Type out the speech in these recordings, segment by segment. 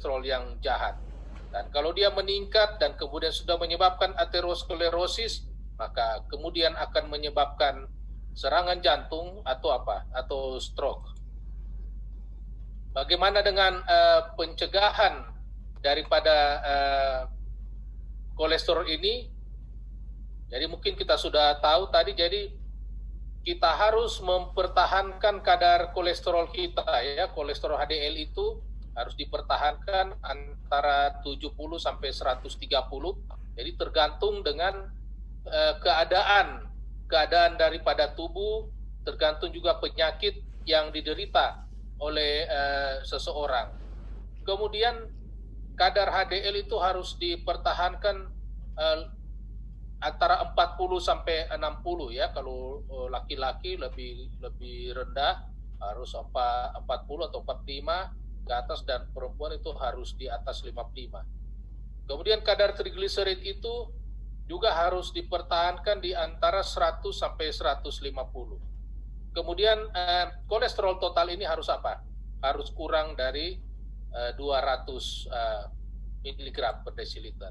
kolesterol yang jahat. Dan kalau dia meningkat dan kemudian sudah menyebabkan aterosklerosis, maka kemudian akan menyebabkan serangan jantung atau atau stroke. Bagaimana dengan pencegahan daripada kolesterol ini? Jadi mungkin kita sudah tahu tadi, jadi kita harus mempertahankan kadar kolesterol kita ya. Kolesterol HDL itu harus dipertahankan antara 70 sampai 130. Jadi tergantung dengan keadaan daripada tubuh, tergantung juga penyakit yang diderita oleh seseorang. Kemudian kadar HDL itu harus dipertahankan antara 40 sampai 60 ya. Kalau laki-laki lebih rendah harus 40 atau 45 ke atas, dan perempuan itu harus di atas 55. Kemudian kadar trigliserid itu juga harus dipertahankan di antara 100 sampai 150. Kemudian kolesterol total ini harus harus kurang dari 200 mg per desiliter.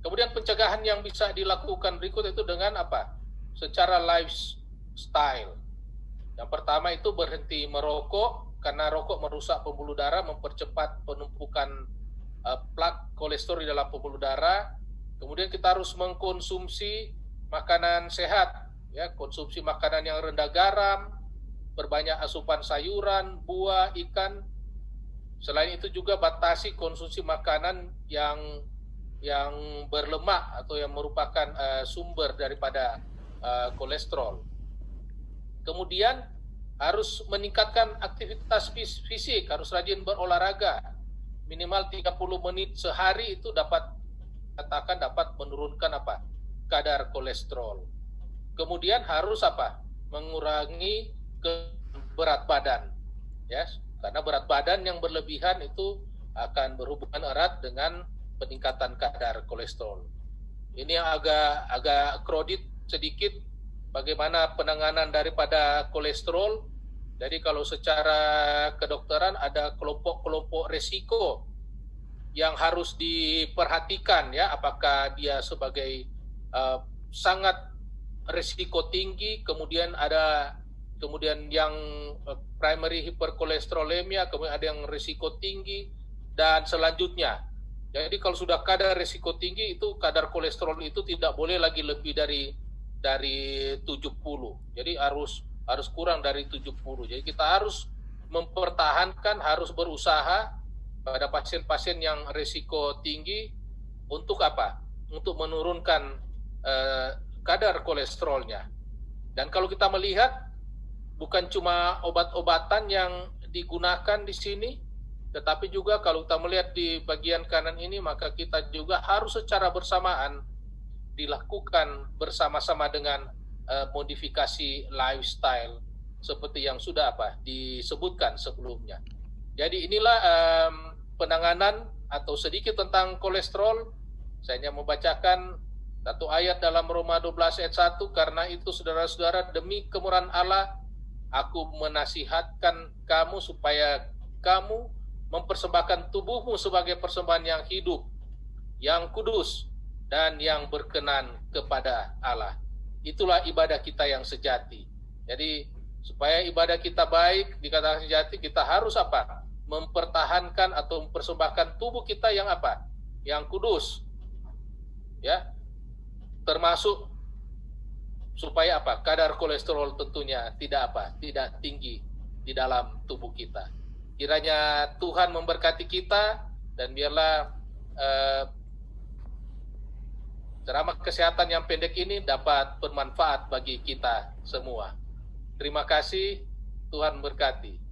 Kemudian pencegahan yang bisa dilakukan berikut itu dengan secara lifestyle. Yang pertama itu berhenti merokok, karena rokok merusak pembuluh darah, mempercepat penumpukan plak kolesterol di dalam pembuluh darah. Kemudian kita harus mengkonsumsi makanan sehat, ya, konsumsi makanan yang rendah garam, berbanyak asupan sayuran, buah, ikan. Selain itu juga batasi konsumsi makanan yang berlemak atau yang merupakan sumber daripada kolesterol. Kemudian harus meningkatkan aktivitas fisik, harus rajin berolahraga. Minimal 30 menit sehari itu dapat menurunkan kadar kolesterol. Kemudian harus mengurangi berat badan, ya, karena berat badan yang berlebihan itu akan berhubungan erat dengan peningkatan kadar kolesterol. Ini yang agak kredit sedikit bagaimana penanganan daripada kolesterol. Jadi kalau secara kedokteran ada kelompok-kelompok resiko yang harus diperhatikan, ya, apakah dia sebagai sangat risiko tinggi, kemudian yang primary hyperkolesterolemia, kemudian ada yang risiko tinggi, dan selanjutnya. Jadi kalau sudah kadar risiko tinggi, itu kadar kolesterol itu tidak boleh lagi lebih dari 70. Jadi harus kurang dari 70. Jadi kita harus mempertahankan, harus berusaha pada pasien-pasien yang risiko tinggi untuk untuk menurunkan kadar kolesterolnya. Dan kalau kita melihat, bukan cuma obat-obatan yang digunakan di sini, tetapi juga kalau kita melihat di bagian kanan ini, maka kita juga harus secara bersamaan dilakukan bersama-sama dengan modifikasi lifestyle seperti yang sudah disebutkan sebelumnya. Jadi inilah penanganan atau sedikit tentang kolesterol. Saya hanya membacakan satu ayat dalam Roma 12 ayat 1, karena itu saudara-saudara, demi kemurahan Allah aku menasihatkan kamu supaya kamu mempersembahkan tubuhmu sebagai persembahan yang hidup, yang kudus, dan yang berkenan kepada Allah. Itulah ibadah kita yang sejati. Jadi supaya ibadah kita baik, dikatakan sejati, kita harus mempertahankan atau mempersembahkan tubuh kita yang yang kudus, ya, termasuk supaya kadar kolesterol tentunya tidak tinggi di dalam tubuh kita. Kiranya Tuhan memberkati kita, dan biarlah ceramah kesehatan yang pendek ini dapat bermanfaat bagi kita semua. Terima kasih, Tuhan berkati.